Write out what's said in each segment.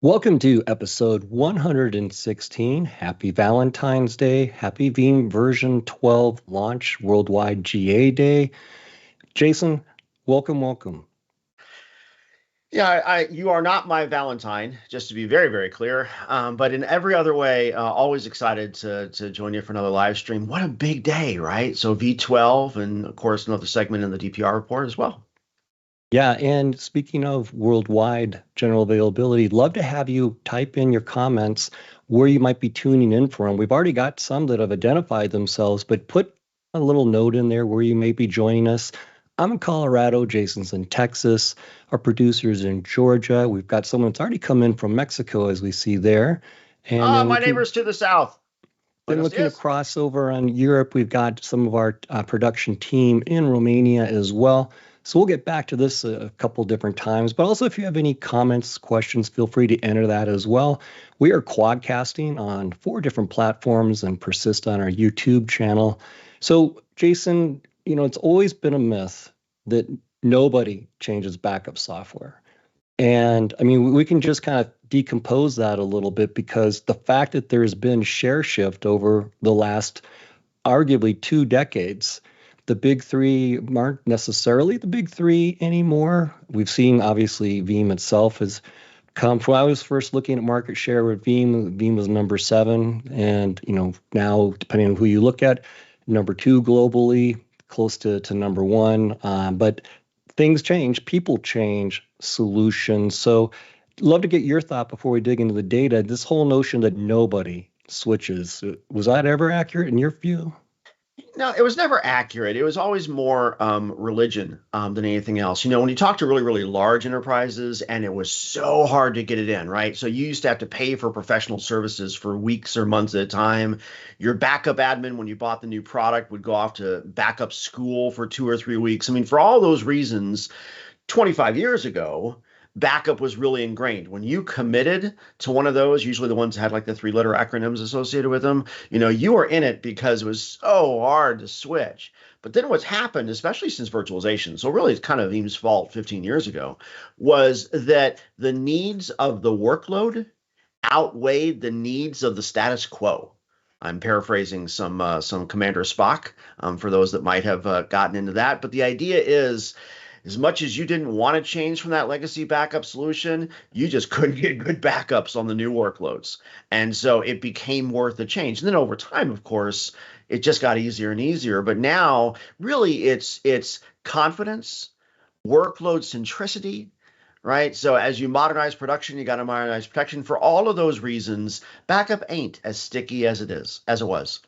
Welcome to episode 116. Happy Valentine's Day. Happy Veeam version 12 launch worldwide GA day. Jason, welcome. Yeah, you are not my Valentine, just to be very, very clear. But in every other way, always excited to join you for another live stream. What a big day, right? So V12 and of course another segment in the DPR report as well. Yeah, and speaking of worldwide general availability, love to have you type in your comments where you might be tuning in from. We've already got some that have identified themselves, but put a little note in there where you may be joining us. I'm in Colorado, Jason's in Texas, our producer's in Georgia. We've got someone that's already come in from Mexico, as we see there. And Ah, then my neighbors to the south. Buenos looking dias. across over on Europe, we've got some of our production team in Romania as well. So we'll get back to this a couple different times. But also, if you have any comments, questions, feel free to enter that as well. We are quadcasting on 4 different platforms and persist on our YouTube channel. So, Jason, it's always been a myth that nobody changes backup software. And I mean, we can just kind of decompose that a little bit because the fact that there's been share shift over the last arguably 2 decades, the big three aren't necessarily the big three anymore. We've seen obviously Veeam itself has come from, I was first looking at market share with Veeam was number 7. And, now depending on who you look at, number 2 globally, close to number 1. But things change, people change, solutions. So, love to get your thought before we dig into the data. This whole notion that nobody switches, was that ever accurate in your view? No, it was never accurate. It was always more religion than anything else. You know, when you talk to really, really large enterprises, and it was so hard to get it in, right? So you used to have to pay for professional services for weeks or months at a time. Your backup admin, when you bought the new product, would go off to backup school for 2 or 3 weeks. I mean, for all those reasons, 25 years ago, backup was really ingrained. When you committed to one of those, usually the ones that had like the 3-letter acronyms associated with them, you were in it because it was so hard to switch. But then what's happened, especially since virtualization, so really it's kind of Veeam's fault 15 years ago, was that the needs of the workload outweighed the needs of the status quo. I'm paraphrasing some Commander Spock for those that might have gotten into that. But the idea is, as much as you didn't want to change from that legacy backup solution, you just couldn't get good backups on the new workloads. And so it became worth the change. And then over time, of course, it just got easier and easier. But now really it's confidence, workload centricity, right? So as you modernize production, you got to modernize protection. For all of those reasons, backup ain't as sticky as it was.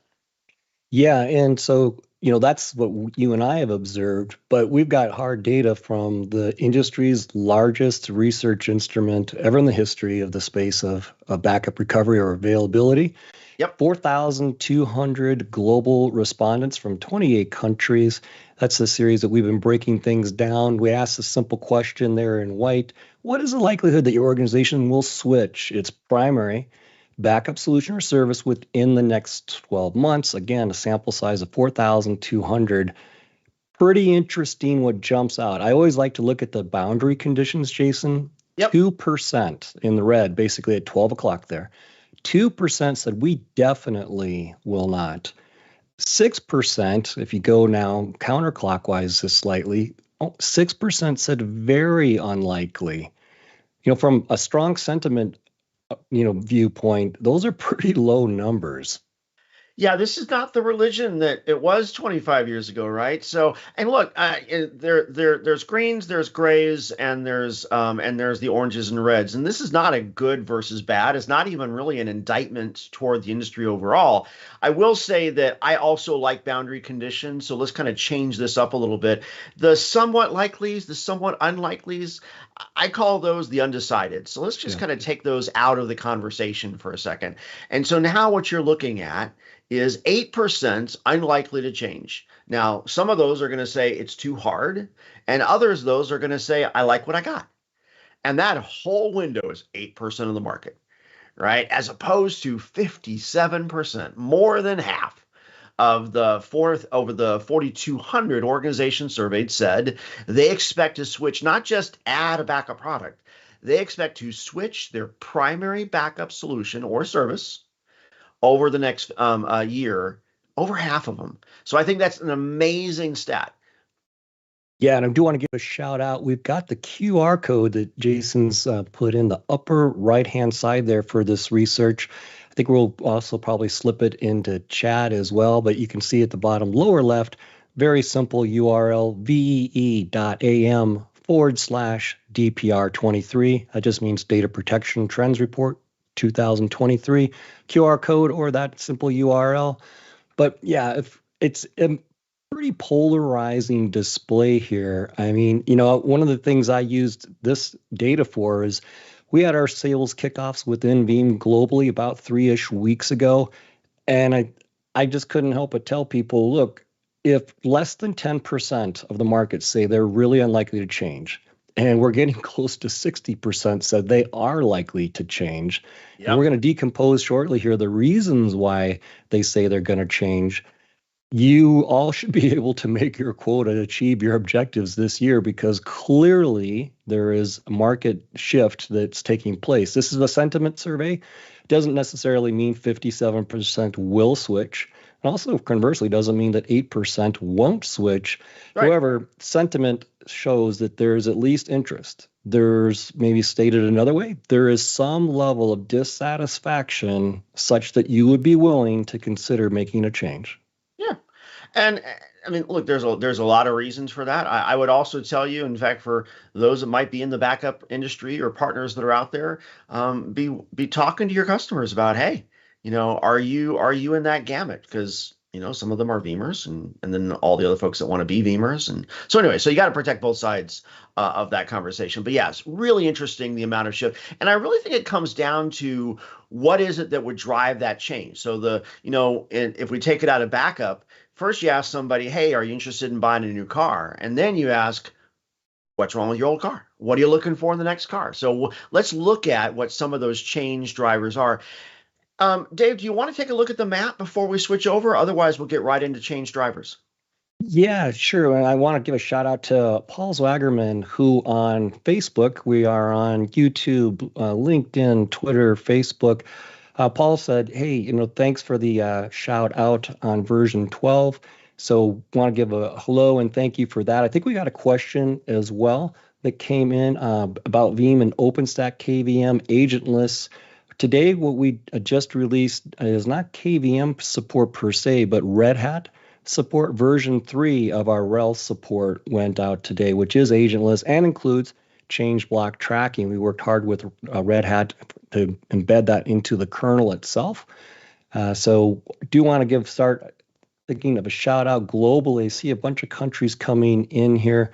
Yeah, and so, that's what you and I have observed, but we've got hard data from the industry's largest research instrument ever in the history of the space of backup recovery or availability. Yep. 4,200 global respondents from 28 countries. That's the series that we've been breaking things down. We asked a simple question there in white. What is the likelihood that your organization will switch its primary backup solution or service within the next 12 months? Again, a sample size of 4,200. Pretty interesting what jumps out. I always like to look at the boundary conditions, Jason. Yep. 2% in the red, basically at 12 o'clock there. 2% said we definitely will not. 6%, if you go now counterclockwise just slightly, 6% said very unlikely. From a strong sentiment, viewpoint, those are pretty low numbers. Yeah, this is not the religion that it was 25 years ago, right? So, and look, there's greens, there's grays, and there's the oranges and reds. And this is not a good versus bad. It's not even really an indictment toward the industry overall. I will say that I also like boundary conditions. So let's kind of change this up a little bit. The somewhat likelies, the somewhat unlikelies, I call those the undecided. So let's just kind of take those out of the conversation for a second. And so now what you're looking at is 8% unlikely to change. Now, some of those are going to say it's too hard, and others of those are going to say, I like what I got. And that whole window is 8% of the market, right? As opposed to 57%, more than half of the over the 4,200 organizations surveyed said they expect to switch, not just add a backup product. they expect to switch their primary backup solution or service over the next year, over half of them. So I think that's an amazing stat. Yeah, and I do want to give a shout out. We've got the QR code that Jason's put in the upper right-hand side there for this research. I think we'll also probably slip it into chat as well, but you can see at the bottom lower left, very simple URL, vee.am/DPR23. That just means Data Protection Trends Report 2023 QR code or that simple URL. But yeah, if it's pretty polarizing display here. I mean, one of the things I used this data for is we had our sales kickoffs within Veeam globally about 3-ish weeks ago. And I just couldn't help but tell people, look, if less than 10% of the market say they're really unlikely to change, and we're getting close to 60% said they are likely to change. Yep. And we're going to decompose shortly here the reasons why they say they're going to change. You all should be able to make your quota, achieve your objectives this year, because clearly there is a market shift that's taking place. This is a sentiment survey. It doesn't necessarily mean 57% will switch. And also, conversely, doesn't mean that 8% won't switch. Right. However, sentiment shows that there's at least interest. There's, maybe stated another way, there is some level of dissatisfaction such that you would be willing to consider making a change. Yeah. And I mean, look, there's a lot of reasons for that. I would also tell you, in fact, for those that might be in the backup industry or partners that are out there, be talking to your customers about, hey, are you in that gamut? Because some of them are Veemers, and then all the other folks that want to be Veemers. And so anyway, so you got to protect both sides of that conversation. But yeah, it's really interesting, the amount of shift. And I really think it comes down to what is it that would drive that change. So if we take it out of backup, first you ask somebody, hey, are you interested in buying a new car? And then you ask, what's wrong with your old car? What are you looking for in the next car? So let's look at what some of those change drivers are. Dave, do you want to take a look at the map before we switch over? Otherwise, we'll get right into change drivers. Yeah, sure. And I want to give a shout out to Paul Zwagerman, who on Facebook, we are on YouTube, LinkedIn, Twitter, Facebook. Paul said, hey, thanks for the shout out on version 12. So want to give a hello and thank you for that. I think we got a question as well that came in about Veeam and OpenStack KVM agentless. Today, what we just released is not KVM support per se, but Red Hat support. Version 3 of our RHEL support went out today, which is agentless and includes change block tracking. We worked hard with Red Hat to embed that into the kernel itself. So do want to start thinking of a shout out globally. I see a bunch of countries coming in here.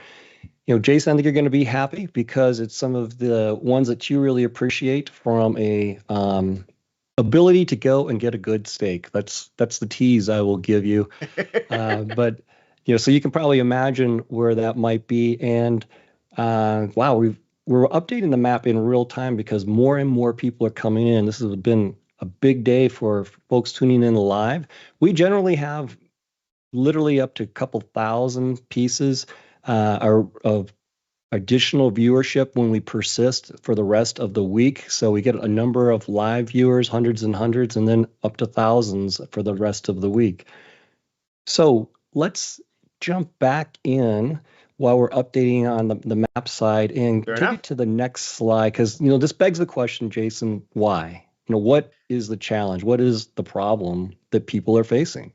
Jason, I think you're going to be happy because it's some of the ones that you really appreciate from a ability to go and get a good steak. That's the tease I will give you. But so you can probably imagine where that might be. And wow, we're updating the map in real time because more and more people are coming in. This has been a big day for folks tuning in live. We generally have literally up to a couple thousand pieces of additional viewership when we persist for the rest of the week. So we get a number of live viewers, hundreds and hundreds, and then up to thousands for the rest of the week. So let's jump back in while we're updating on the map side and take it to the next slide. Because, this begs the question, Jason, why? What is the challenge? What is the problem that people are facing?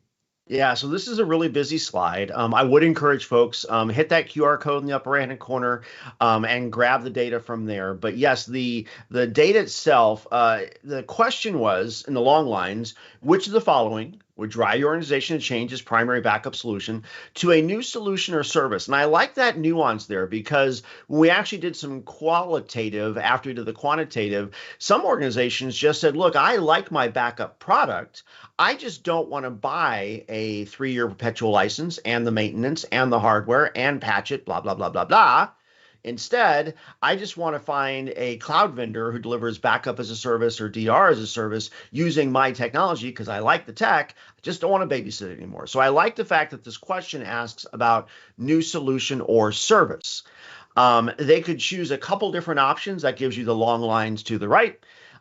Yeah, so this is a really busy slide. I would encourage folks, hit that QR code in the upper right-hand corner and grab the data from there. But yes, the data itself, the question was, in the long lines, which of the following would drive your organization to change its primary backup solution to a new solution or service? And I like that nuance there because when we actually did some qualitative after we did the quantitative, some organizations just said, look, I like my backup product. I just don't want to buy a 3-year perpetual license and the maintenance and the hardware and patch it, blah, blah, blah, blah, blah. Instead, I just want to find a cloud vendor who delivers backup as a service or DR as a service using my technology because I like the tech. I just don't want to babysit it anymore. So I like the fact that this question asks about new solution or service. They could choose a couple different options. That gives you the long lines to the right.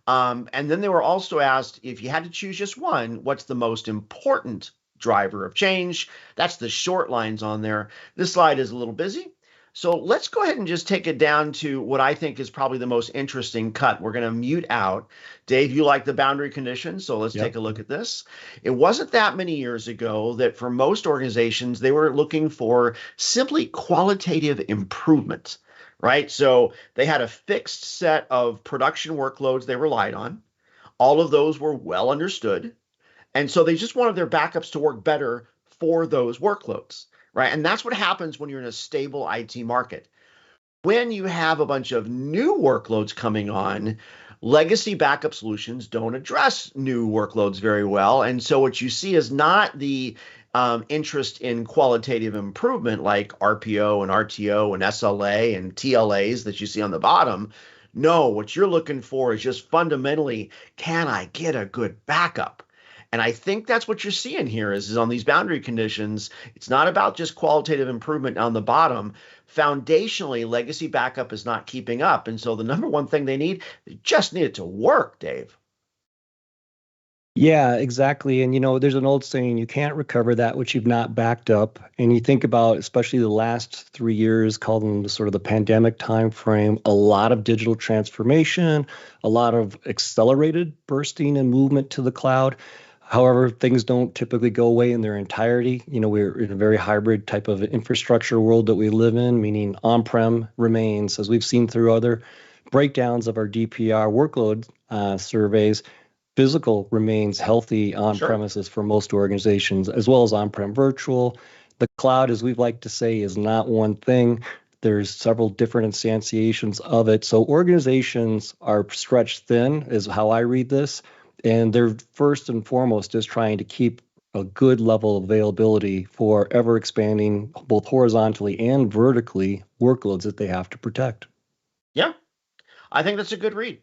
And then they were also asked, if you had to choose just one, what's the most important driver of change? That's the short lines on there. This slide is a little busy. So let's go ahead and just take it down to what I think is probably the most interesting cut. We're going to mute out. Dave, you like the boundary conditions, so let's take a look at this. It wasn't that many years ago that for most organizations, they were looking for simply qualitative improvement, right? So they had a fixed set of production workloads they relied on. All of those were well understood. And so they just wanted their backups to work better for those workloads, right? And that's what happens when you're in a stable IT market. When you have a bunch of new workloads coming on, legacy backup solutions don't address new workloads very well. And so what you see is not the interest in qualitative improvement like RPO and RTO and SLA and TLAs that you see on the bottom. No, what you're looking for is just fundamentally, can I get a good backup? And I think that's what you're seeing here is on these boundary conditions. It's not about just qualitative improvement on the bottom. Foundationally, legacy backup is not keeping up. And so the number one thing they just need it to work, Dave. Yeah, exactly. And there's an old saying, you can't recover that which you've not backed up. And you think about, especially the last 3 years, call them sort of the pandemic time frame, a lot of digital transformation, a lot of accelerated bursting and movement to the cloud. However, things don't typically go away in their entirety. We're in a very hybrid type of infrastructure world that we live in, meaning on-prem remains, as we've seen through other breakdowns of our DPR workload surveys. Physical remains healthy on premises for most organizations, as well as on-prem virtual. The cloud, as we'd like to say, is not one thing. There's several different instantiations of it. So organizations are stretched thin, is how I read this. And they're first and foremost just trying to keep a good level of availability for ever expanding, both horizontally and vertically, workloads that they have to protect. Yeah, I think that's a good read.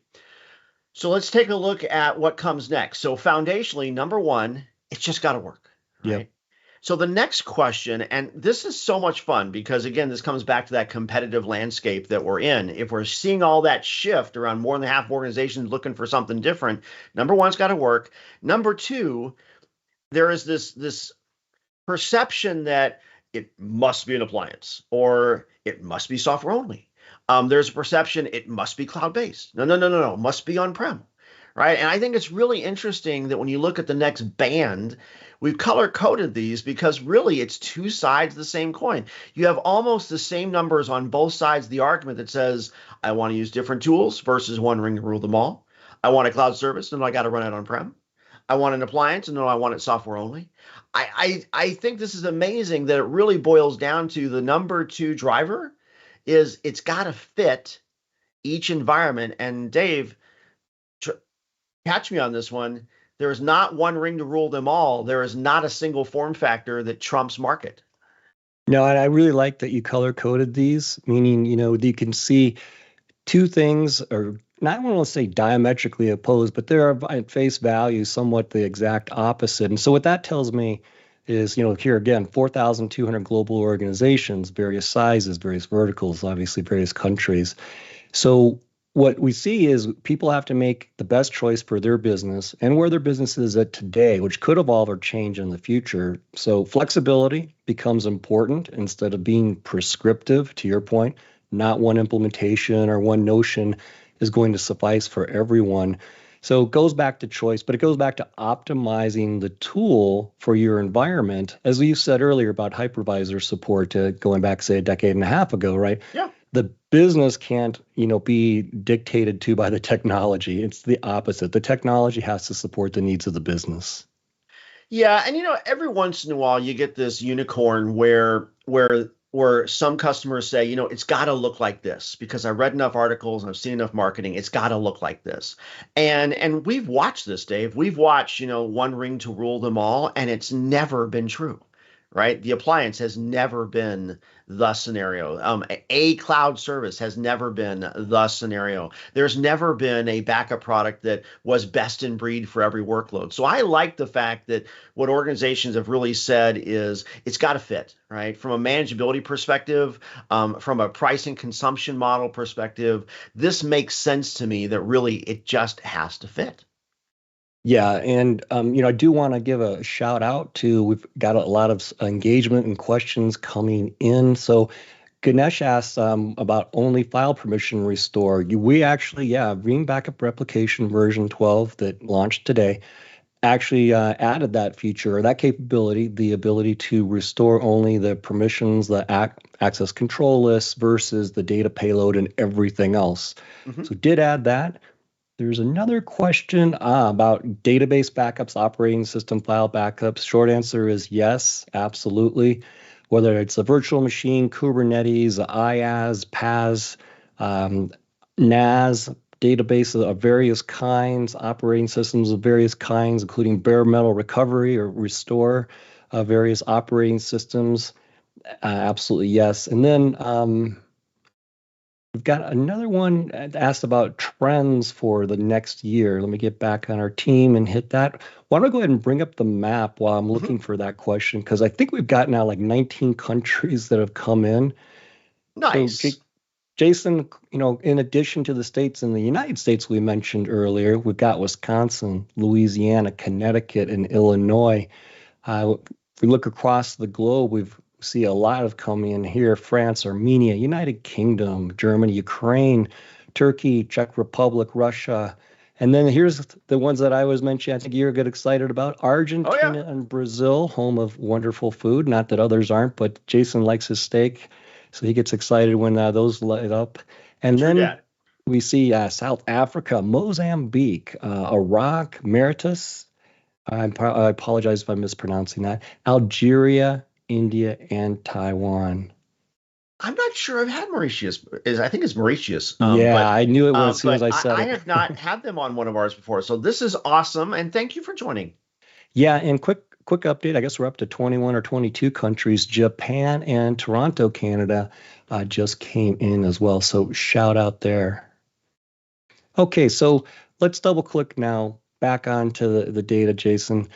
So let's take a look at what comes next. So foundationally, number one, it's just got to work. Right? Yep. So the next question, and this is so much fun because, again, this comes back to that competitive landscape that we're in. If we're seeing all that shift around more than half organizations looking for something different, number one, it's got to work. Number two, there is this perception that it must be an appliance or it must be software only. There's a perception it must be cloud-based. No. It must be on-prem, right? And I think it's really interesting that when you look at the next band, we've color-coded these because really it's two sides of the same coin. You have almost the same numbers on both sides of the argument that says, I want to use different tools versus one ring to rule them all. I want a cloud service, and I got to run it on-prem. I want an appliance, and no, I want it software only. I think this is amazing that it really boils down to the number two driver is it's got to fit each environment. And Dave, catch me on this one. There is not one ring to rule them all. There is not a single form factor that trumps market. No, and I really like that you color coded these, meaning, you can see two things, or not want to say diametrically opposed, but they're at face value somewhat the exact opposite. And so what that tells me is, here again, 4,200 global organizations, various sizes, various verticals, obviously various countries. So what we see is people have to make the best choice for their business and where their business is at today, which could evolve or change in the future. So flexibility becomes important instead of being prescriptive, to your point. Not one implementation or one notion is going to suffice for everyone. So it goes back to choice, but it goes back to optimizing the tool for your environment. As you said earlier about hypervisor support, going back, say, a decade and a half ago, right? Yeah. The business can't, be dictated to by the technology. It's the opposite. The technology has to support the needs of the business. Yeah, and every once in a while you get this unicorn where some customers say, it's got to look like this because I read enough articles and I've seen enough marketing. It's got to look like this. And we've watched this, Dave. We've watched, one ring to rule them all, and it's never been true. right? The appliance has never been the scenario. A cloud service has never been the scenario. There's never been a backup product that was best in breed for every workload. So I like the fact that what organizations have really said is it's got to fit, right? From a manageability perspective, from a pricing consumption model perspective, this makes sense to me that really it just has to fit. Yeah, and I do want to give a shout out to we've got a lot of engagement and questions coming in. So Ganesh asks about only file permission restore. We actually, yeah, Veeam Backup Replication version 12 that launched today actually added that feature or that capability, the ability to restore only the permissions, the access control lists versus the data payload and everything else. Mhm. So did add that. There's another question about database backups, operating system file backups. Short answer is yes, absolutely. Whether it's a virtual machine, Kubernetes, IaaS, PaaS, um, NAS, databases of various kinds, operating systems of various kinds, including bare metal recovery or restore various operating systems. Absolutely yes. And then we've got another one asked about trends for the next year. Let me get back on our team and hit that. Why don't I go ahead and bring up the map while I'm Mhm. looking for that question? Because I think we've got now like 19 countries that have come in. So, Nice. Jason, in addition to the states in the United States we mentioned earlier, we've got Wisconsin, Louisiana, Connecticut, and Illinois. If we look across the globe, we see a lot of coming in here: France, Armenia, United Kingdom, Germany, Ukraine, Turkey, Czech Republic, Russia. And then here's the ones that I was mentioning. I think you're get excited about: Oh yeah, Argentina and Brazil, home of wonderful food. Not that others aren't, but Jason likes his steak, so he gets excited when those light up. And true then dat. we see South Africa, Mozambique, Iraq, Mauritius, I apologize if I'm mispronouncing that. Algeria, India, and Taiwan. I'm not sure I've had Mauritius. Is I think it's Mauritius. Yeah, I knew it when, as soon as But I I, said I it. have not had them on one of ours before. So this is awesome, and thank you for joining. Yeah, and quick update. I guess we're up to 21 or 22 countries. Japan and Toronto, Canada, just came in as well. So shout out there. Okay, so let's double click now back onto the data, Jason.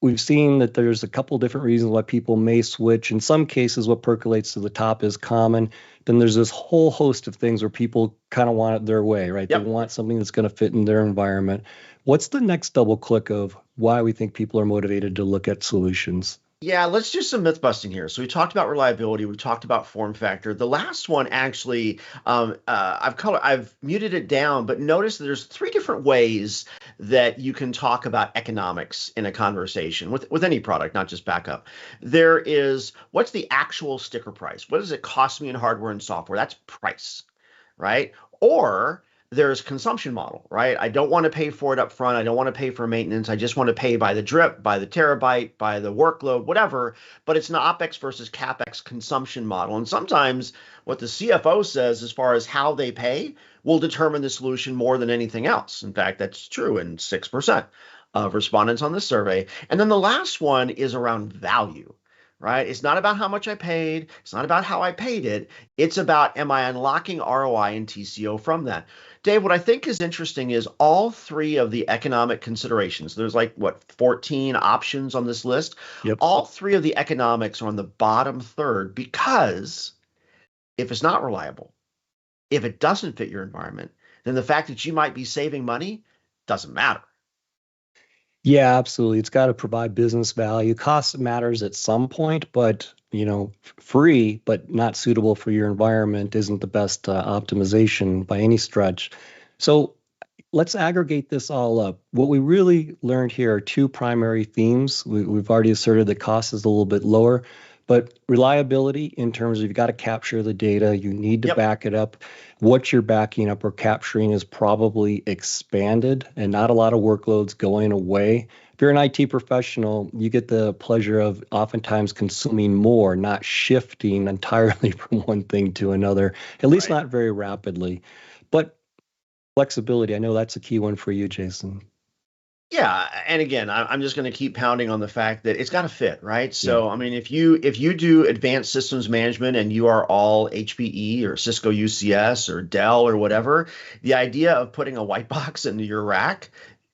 We've seen that there's a couple different reasons why people may switch. In some cases, what percolates to the top is common. Then there's this whole host of things where people kind of want it their way, right? They Yep. want something that's going to fit in their environment. What's the next double click of why we think people are motivated to look at solutions? Yeah, let's do some myth busting here. So we talked about reliability, we talked about form factor. The last one actually, I've muted it down, but notice that there's three different ways that you can talk about economics in a conversation with any product, not just backup. There is what's the actual sticker price? What does it cost me in hardware and software? That's price, right? Or there's consumption model, right? I don't want to pay for it up front. I don't want to pay for maintenance. I just want to pay by the drip, by the terabyte, by the workload, whatever. But it's an OpEx versus CapEx consumption model. And sometimes what the CFO says as far as how they pay will determine the solution more than anything else. In fact, that's true in 6% of respondents on this survey. And then the last one is around value, right? It's not about how much I paid. It's not about how I paid it. It's about, am I unlocking ROI and TCO from that? Dave, what I think is interesting is all three of the economic considerations. There's like, what, 14 options on this list? Yep. All three of the economics are on the bottom third because if it's not reliable, if it doesn't fit your environment, then the fact that you might be saving money doesn't matter. Yeah, absolutely. It's got to provide business value. Cost matters at some point, but free but not suitable for your environment isn't the best optimization by any stretch. So let's aggregate this all up. What we really learned here are two primary themes. We've already asserted that cost is a little bit lower, but reliability in terms of you've got to capture the data, you need to Yep. back it up. What you're backing up or capturing is probably expanded and not a lot of workloads going away. If you're an IT professional, you get the pleasure of oftentimes consuming more, not shifting entirely from one thing to another, at least Right. not very rapidly. But flexibility, I know that's a key one for you, Jason. Yeah, and again, I'm just going to keep pounding on the fact that it's got to fit, right? Yeah. So, I mean, if you do advanced systems management and you are all HPE or Cisco UCS or Dell or whatever, the idea of putting a white box into your rack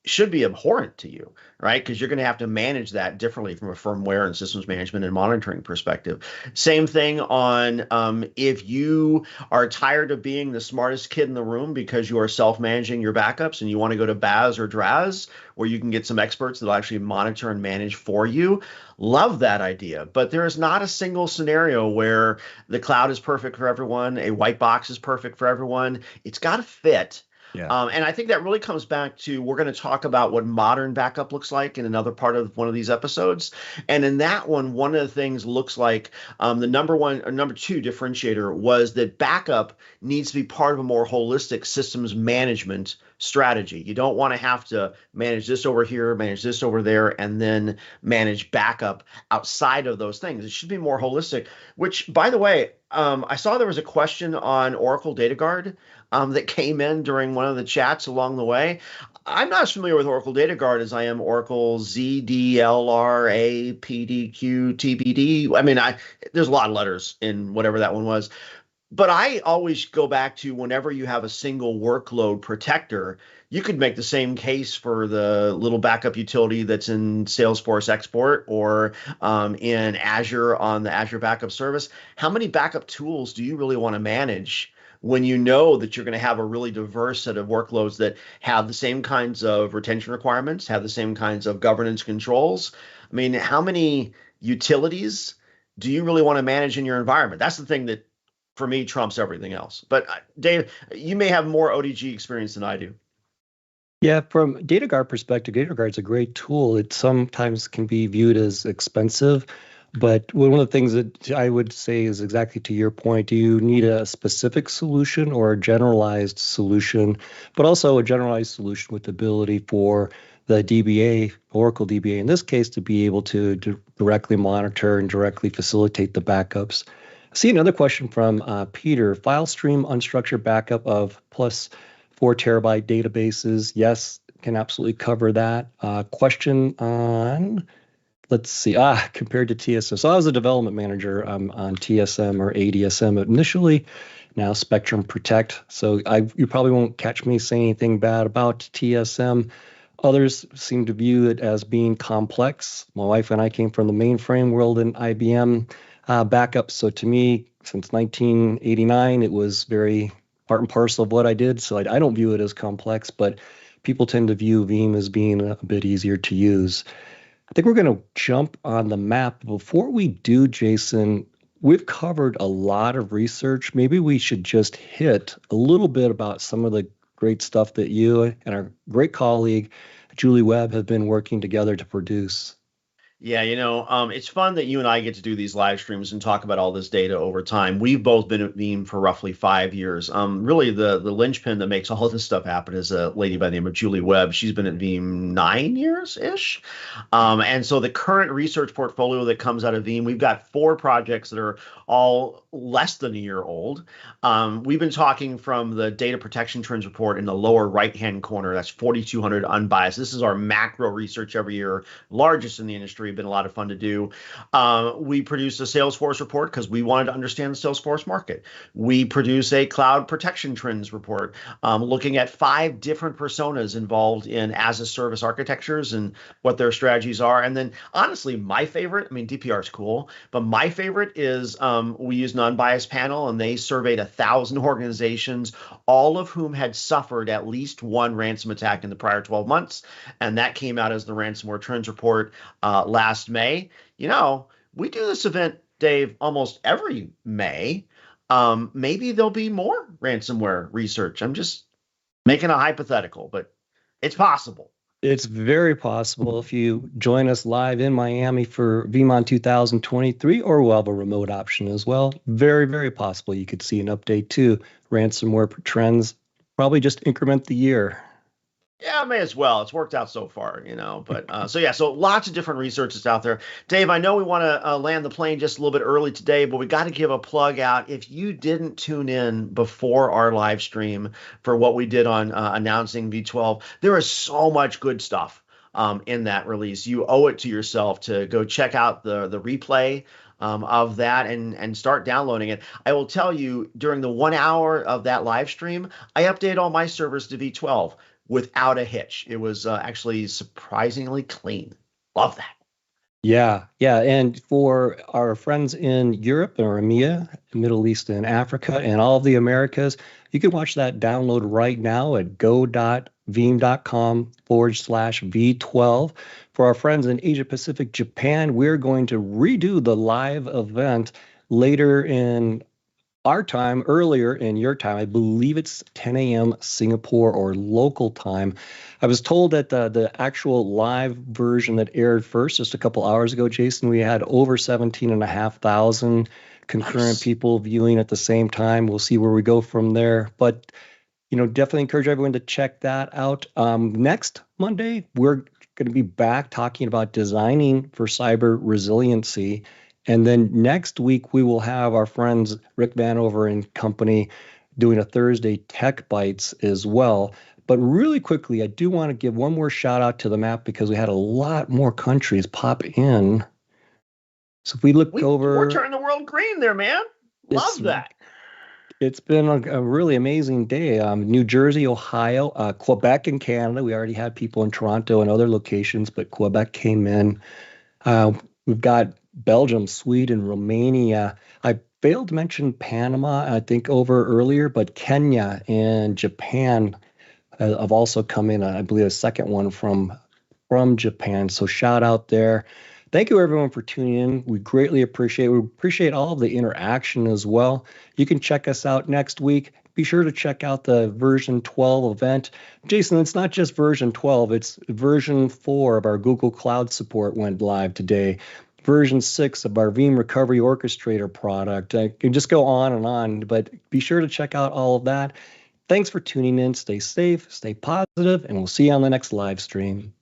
should be abhorrent to you, right? Because you're going to have to manage that differently from a firmware and systems management and monitoring perspective. Same thing on if you are tired of being the smartest kid in the room because you are self-managing your backups and you want to go to BAS or DRAS where you can get some experts that'll actually monitor and manage for you. Love that idea. But there is not a single scenario where the cloud is perfect for everyone, a white box is perfect for everyone. It's got to fit. Yeah. And I think that really comes back to we're going to talk about what modern backup looks like in another part of one of these episodes. And in that one of the things looks like the number one or number two differentiator was that backup needs to be part of a more holistic systems management strategy. You don't want to have to manage this over here, manage this over there, and then manage backup outside of those things. It should be more holistic, which, by the way, I saw there was a question on Oracle Data Guard that came in during one of the chats along the way. I'm not as familiar with Oracle Data Guard as I am Oracle ZDLRA PDQ TBD. I mean, there's a lot of letters in whatever that one was. But I always go back to whenever you have a single workload protector, you could make the same case for the little backup utility that's in Salesforce Export or in Azure on the Azure Backup Service. How many backup tools do you really want to manage when you know that you're going to have a really diverse set of workloads that have the same kinds of retention requirements, have the same kinds of governance controls? I mean, how many utilities do you really want to manage in your environment? That's the thing that for me trumps everything else. But Dave, you may have more ODG experience than I do. Yeah, from DataGuard perspective, DataGuard's a great tool. It sometimes can be viewed as expensive, but one of the things that I would say is exactly to your point. Do you need a specific solution or a generalized solution, but also a generalized solution with the ability for the DBA, Oracle DBA in this case, to be able to directly monitor and directly facilitate the backups? I see another question from Peter. File stream unstructured backup of plus 4 terabyte databases. Yes, can absolutely cover that. Question on, let's see, compared to TSM. So I was a development manager on TSM or ADSM initially, now Spectrum Protect. So you probably won't catch me saying anything bad about TSM. Others seem to view it as being complex. My wife and I came from the mainframe world in IBM backup. So to me, since 1989, it was very part and parcel of what I did. So I don't view it as complex, but people tend to view Veeam as being a bit easier to use. I think we're going to jump on the map. Before we do, Jason, we've covered a lot of research. Maybe we should just hit a little bit about some of the great stuff that you and our great colleague, Julie Webb, have been working together to produce. Yeah, it's fun that you and I get to do these live streams and talk about all this data over time. We've both been at Veeam for roughly 5 years. Really, the linchpin that makes all this stuff happen is a lady by the name of Julie Webb. She's been at Veeam 9 years ish, and so the current research portfolio that comes out of Veeam, we've got 4 projects that are all less than a year old. We've been talking from the data protection trends report in the lower right-hand corner. That's 4,200 unbiased. This is our macro research every year, largest in the industry. Been a lot of fun to do. We produce a Salesforce report because we wanted to understand the Salesforce market. We produce a cloud protection trends report, looking at 5 different personas involved in as a service architectures and what their strategies are. And then honestly, my favorite, I mean, DPR is cool, but my favorite is we used an unbiased panel and they surveyed 1,000 organizations, all of whom had suffered at least one ransom attack in the prior 12 months. And that came out as the ransomware trends report last May. We do this event, Dave, almost every May. Maybe there'll be more ransomware research. I'm just making a hypothetical, but it's possible. It's very possible if you join us live in Miami for VeeamON 2023, or we'll have a remote option as well. Very, very possible you could see an update to ransomware trends. Probably just increment the year. Yeah, may as well. It's worked out so far, But so lots of different research out there. Dave, I know we want to land the plane just a little bit early today, but we got to give a plug out. If you didn't tune in before our live stream for what we did on announcing V12, there is so much good stuff in that release. You owe it to yourself to go check out the replay of that and start downloading it. I will tell you, during the 1 hour of that live stream, I updated all my servers to V12 without a hitch. It was actually surprisingly clean. Love that. Yeah, yeah. And for our friends in Europe or EMEA, Middle East and Africa, and all of the Americas, you can watch that download right now at go.veeam.com/V12. For our friends in Asia Pacific, Japan, we're going to redo the live event later in our time, earlier in your time. I believe it's 10 a.m. Singapore or local time. I was told that the actual live version that aired first just a couple hours ago, Jason, we had over 17,500 concurrent people viewing at the same time. We'll see where we go from there. But definitely encourage everyone to check that out. Next Monday, we're going to be back talking about designing for cyber resiliency. And then next week, we will have our friends Rick Vanover and company doing a Thursday Tech Bites as well. But really quickly, I do want to give one more shout out to the map because we had a lot more countries pop in. So if we look over... We're turning the world green there, man. Love that. It's been a really amazing day. New Jersey, Ohio, Quebec, and Canada. We already had people in Toronto and other locations, but Quebec came in. We've got Belgium, Sweden, Romania. I failed to mention Panama, I think, over earlier, but Kenya and Japan have also come in. I believe a second one from Japan. So shout out there. Thank you, everyone, for tuning in. We greatly appreciate it. We appreciate all of the interaction as well. You can check us out next week. Be sure to check out the version 12 event. Jason, it's not just version 12. It's version 4 of our Google Cloud support went live today. Version 6 of our Veeam Recovery Orchestrator product. I can just go on, but be sure to check out all of that. Thanks for tuning in. Stay safe, stay positive, and we'll see you on the next live stream.